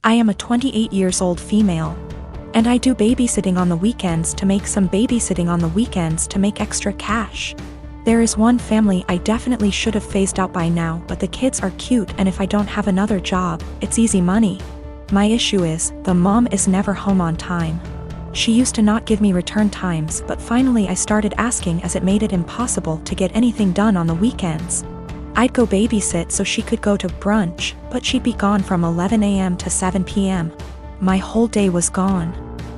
I am a 28 years old female. And I do babysitting on the weekends to make extra cash. There is one family I definitely should have phased out by now, but the kids are cute, and if I don't have another job, it's easy money. My issue is, the mom is never home on time. She used to not give me return times, but finally I started asking as it made it impossible to get anything done on the weekends. I'd go babysit so she could go to brunch, but she'd be gone from 11 a.m. to 7 p.m. My whole day was gone.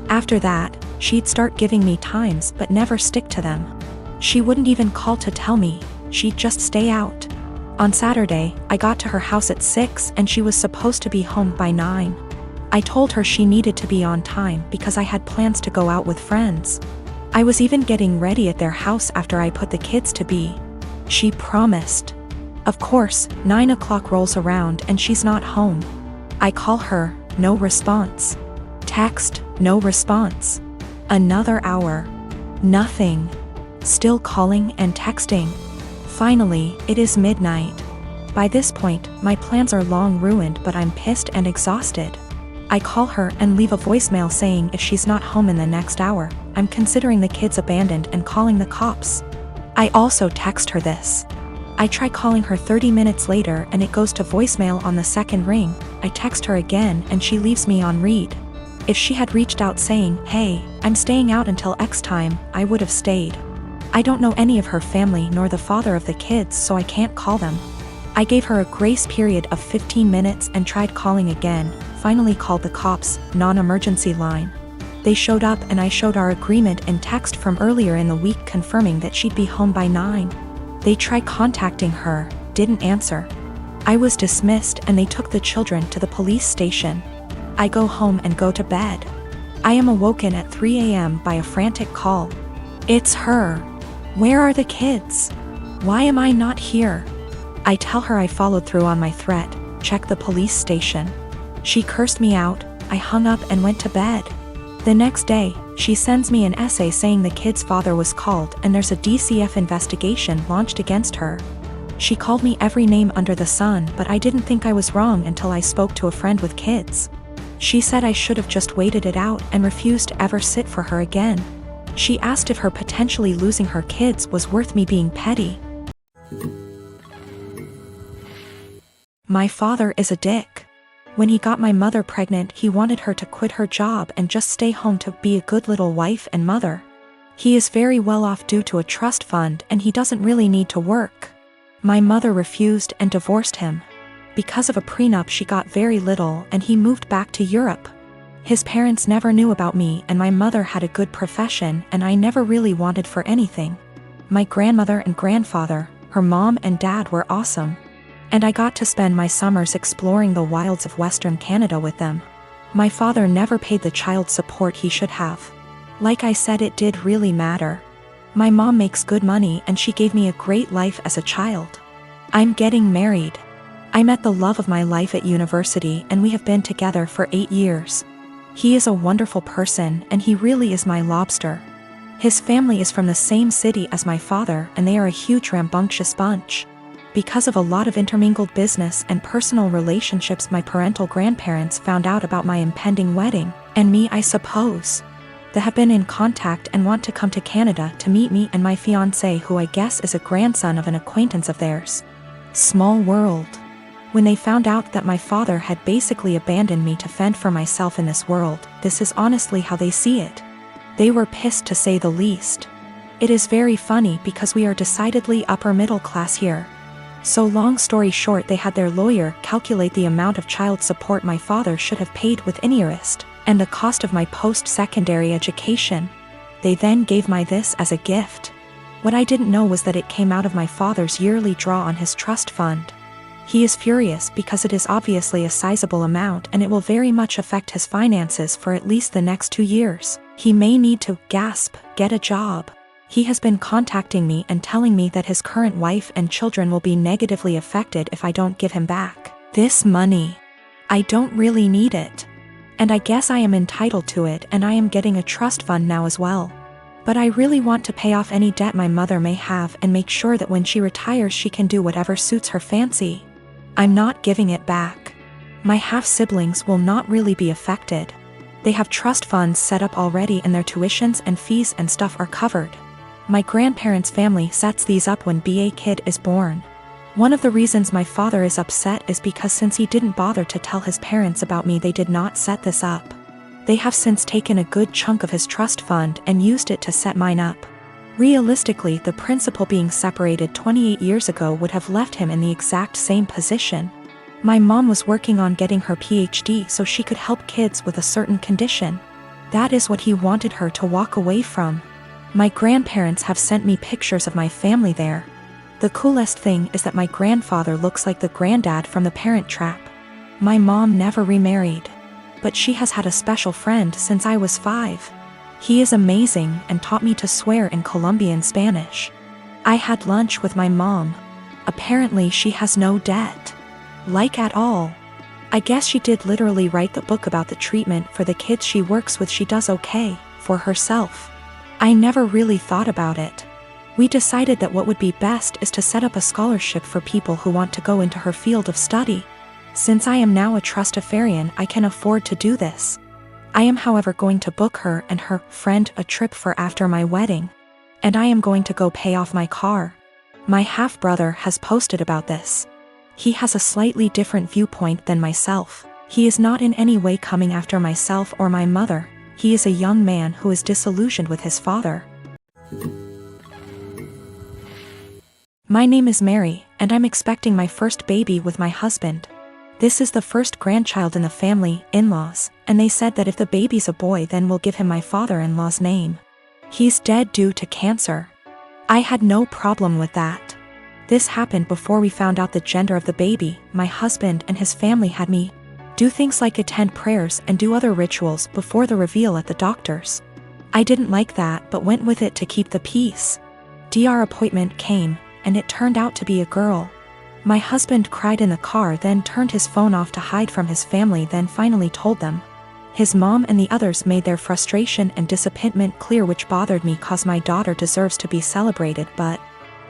After that, she'd start giving me times but never stick to them. She wouldn't even call to tell me, she'd just stay out. On Saturday, I got to her house at 6 and she was supposed to be home by 9. I told her she needed to be on time because I had plans to go out with friends. I was even getting ready at their house after I put the kids to bed. She promised. Of course, 9 o'clock rolls around and she's not home. I call her, no response. Text, no response. Another hour. Nothing. Still calling and texting. Finally, it is midnight. By this point, my plans are long ruined, but I'm pissed and exhausted. I call her and leave a voicemail saying if she's not home in the next hour, I'm considering the kids abandoned and calling the cops. I also text her this. I try calling her 30 minutes later and it goes to voicemail on the second ring. I text her again and she leaves me on read. If she had reached out saying, hey, I'm staying out until X time, I would have stayed. I don't know any of her family nor the father of the kids, so I can't call them. I gave her a grace period of 15 minutes and tried calling again, finally called the cops, non-emergency line. They showed up and I showed our agreement in text from earlier in the week confirming that she'd be home by 9. They tried contacting her, didn't answer. I was dismissed and they took the children to the police station. I go home and go to bed. I am awoken at 3 a.m. by a frantic call. It's her. Where are the kids? Why am I not here? I tell her I followed through on my threat, check the police station. She cursed me out, I hung up and went to bed. The next day, she sends me an essay saying the kid's father was called and there's a DCF investigation launched against her. She called me every name under the sun, but I didn't think I was wrong until I spoke to a friend with kids. She said I should have just waited it out and refused to ever sit for her again. She asked if her potentially losing her kids was worth me being petty. My father is a dick. When he got my mother pregnant, he wanted her to quit her job and just stay home to be a good little wife and mother. He is very well off due to a trust fund and he doesn't really need to work. My mother refused and divorced him. Because of a prenup, she got very little and he moved back to Europe. His parents never knew about me and my mother had a good profession and I never really wanted for anything. My grandmother and grandfather, her mom and dad were awesome. And I got to spend my summers exploring the wilds of Western Canada with them. My father never paid the child support he should have. Like I said, it did really matter. My mom makes good money and she gave me a great life as a child. I'm getting married. I met the love of my life at university and we have been together for 8 years. He is a wonderful person and he really is my lobster. His family is from the same city as my father and they are a huge rambunctious bunch. Because of a lot of intermingled business and personal relationships, my parental grandparents found out about my impending wedding, and me, I suppose. They have been in contact and want to come to Canada to meet me and my fiancé, who I guess is a grandson of an acquaintance of theirs. Small world. When they found out that my father had basically abandoned me to fend for myself in this world, this is honestly how they see it. They were pissed, to say the least. It is very funny because we are decidedly upper middle class here. So long story short, they had their lawyer calculate the amount of child support my father should have paid with interest, and the cost of my post-secondary education. They then gave me this as a gift. What I didn't know was that it came out of my father's yearly draw on his trust fund. He is furious because it is obviously a sizable amount and it will very much affect his finances for at least the next 2 years. He may need to, gasp, get a job. He has been contacting me and telling me that his current wife and children will be negatively affected if I don't give him back this money. I don't really need it. And I guess I am entitled to it, and I am getting a trust fund now as well. But I really want to pay off any debt my mother may have and make sure that when she retires she can do whatever suits her fancy. I'm not giving it back. My half-siblings will not really be affected. They have trust funds set up already and their tuitions and fees and stuff are covered. My grandparents' family sets these up when a kid is born. One of the reasons my father is upset is because since he didn't bother to tell his parents about me, they did not set this up. They have since taken a good chunk of his trust fund and used it to set mine up. Realistically, the principal being separated 28 years ago would have left him in the exact same position. My mom was working on getting her PhD so she could help kids with a certain condition. That is what he wanted her to walk away from. My grandparents have sent me pictures of my family there. The coolest thing is that my grandfather looks like the granddad from The Parent Trap. My mom never remarried, but she has had a special friend since I was 5. He is amazing and taught me to swear in Colombian Spanish. I had lunch with my mom. Apparently she has no debt. Like at all. I guess she did literally write the book about the treatment for the kids she works with. She does okay for herself. I never really thought about it. We decided that what would be best is to set up a scholarship for people who want to go into her field of study. Since I am now a trustafarian, I can afford to do this. I am however going to book her and her friend a trip for after my wedding. And I am going to go pay off my car. My half-brother has posted about this. He has a slightly different viewpoint than myself. He is not in any way coming after myself or my mother. He is a young man who is disillusioned with his father. My name is Mary, and I'm expecting my first baby with my husband. This is the first grandchild in the family, in-laws, and they said that if the baby's a boy then we'll give him my father-in-law's name. He's dead due to cancer. I had no problem with that. This happened before we found out the gender of the baby. My husband and his family had me do things like attend prayers and do other rituals before the reveal at the doctor's. I didn't like that but went with it to keep the peace. Our appointment came, and it turned out to be a girl. My husband cried in the car, then turned his phone off to hide from his family, then finally told them. His mom and the others made their frustration and disappointment clear, which bothered me cause my daughter deserves to be celebrated, but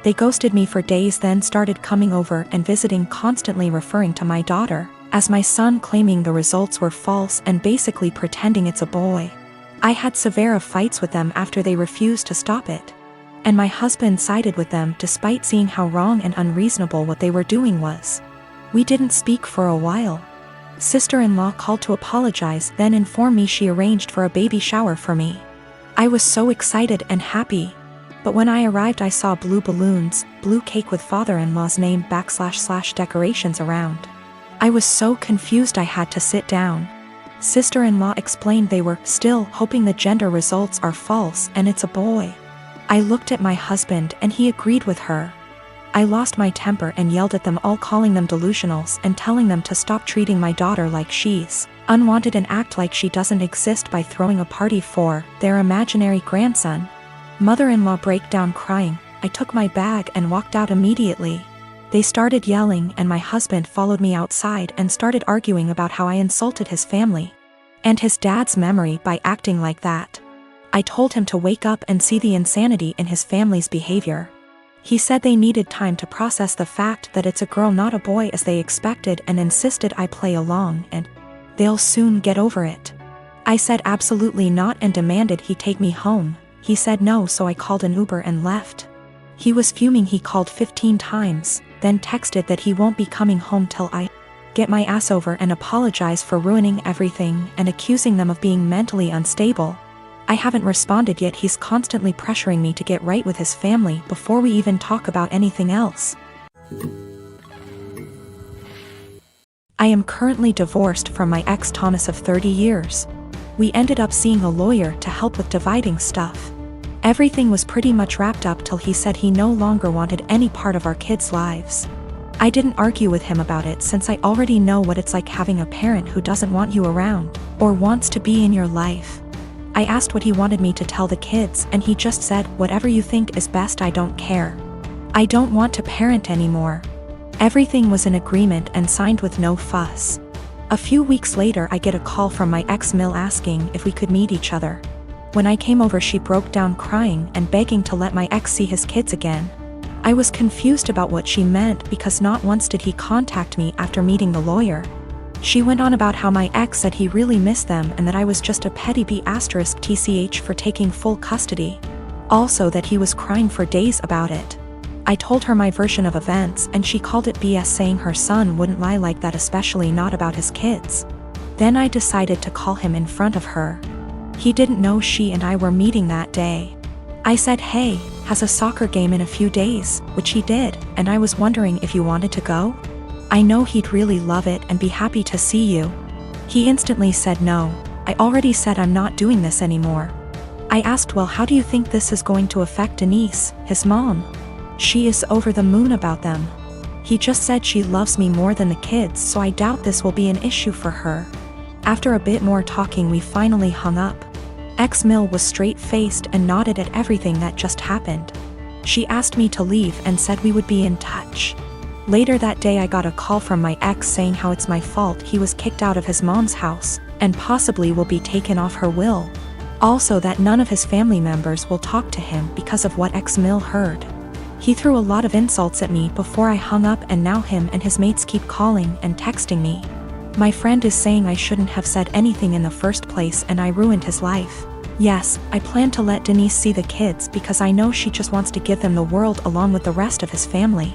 they ghosted me for days, then started coming over and visiting, constantly referring to my daughter as my son, claiming the results were false and basically pretending it's a boy. I had severe fights with them after they refused to stop it. And my husband sided with them despite seeing how wrong and unreasonable what they were doing was. We didn't speak for a while. Sister-in-law called to apologize, then informed me she arranged for a baby shower for me. I was so excited and happy. But when I arrived I saw blue balloons, blue cake with father-in-law's name / decorations around. I was so confused I had to sit down. Sister-in-law explained they were still hoping the gender results are false and it's a boy. I looked at my husband and he agreed with her. I lost my temper and yelled at them all, calling them delusionals and telling them to stop treating my daughter like she's unwanted and act like she doesn't exist by throwing a party for their imaginary grandson. Mother-in-law broke down crying. I took my bag and walked out immediately. They started yelling and my husband followed me outside and started arguing about how I insulted his family and his dad's memory by acting like that. I told him to wake up and see the insanity in his family's behavior. He said they needed time to process the fact that it's a girl not a boy as they expected, and insisted I play along and they'll soon get over it. I said absolutely not and demanded he take me home. He said no, so I called an Uber and left. He was fuming. He called 15 times, then texted that he won't be coming home till I get my ass over and apologize for ruining everything and accusing them of being mentally unstable. I haven't responded yet. He's constantly pressuring me to get right with his family before we even talk about anything else. I am currently divorced from my ex Thomas of 30 years. We ended up seeing a lawyer to help with dividing stuff. Everything was pretty much wrapped up till he said he no longer wanted any part of our kids' lives. I didn't argue with him about it since I already know what it's like having a parent who doesn't want you around or wants to be in your life. I asked what he wanted me to tell the kids and he just said, "Whatever you think is best, I don't care. I don't want to parent anymore." Everything was in agreement and signed with no fuss. A few weeks later I get a call from my ex-mill asking if we could meet each other. When I came over she broke down crying and begging to let my ex see his kids again. I was confused about what she meant because not once did he contact me after meeting the lawyer. She went on about how my ex said he really missed them and that I was just a petty B***tch for taking full custody. Also that he was crying for days about it. I told her my version of events and she called it BS, saying her son wouldn't lie like that, especially not about his kids. Then I decided to call him in front of her. He didn't know she and I were meeting that day. I said, "Hey, has a soccer game in a few days," which he did, and I was wondering if you wanted to go? I know he'd really love it and be happy to see you. He instantly said no. I already said I'm not doing this anymore. I asked, well, how do you think this is going to affect Denise, his mom? She is over the moon about them. He just said she loves me more than the kids, so I doubt this will be an issue for her. After a bit more talking, we finally hung up. Ex-Mill was straight-faced and nodded at everything that just happened. She asked me to leave and said we would be in touch. Later that day I got a call from my ex saying how it's my fault he was kicked out of his mom's house, and possibly will be taken off her will. Also that none of his family members will talk to him because of what ex-Mill heard. He threw a lot of insults at me before I hung up, and now him and his mates keep calling and texting me. My friend is saying I shouldn't have said anything in the first place and I ruined his life. Yes, I plan to let Denise see the kids because I know she just wants to give them the world along with the rest of his family.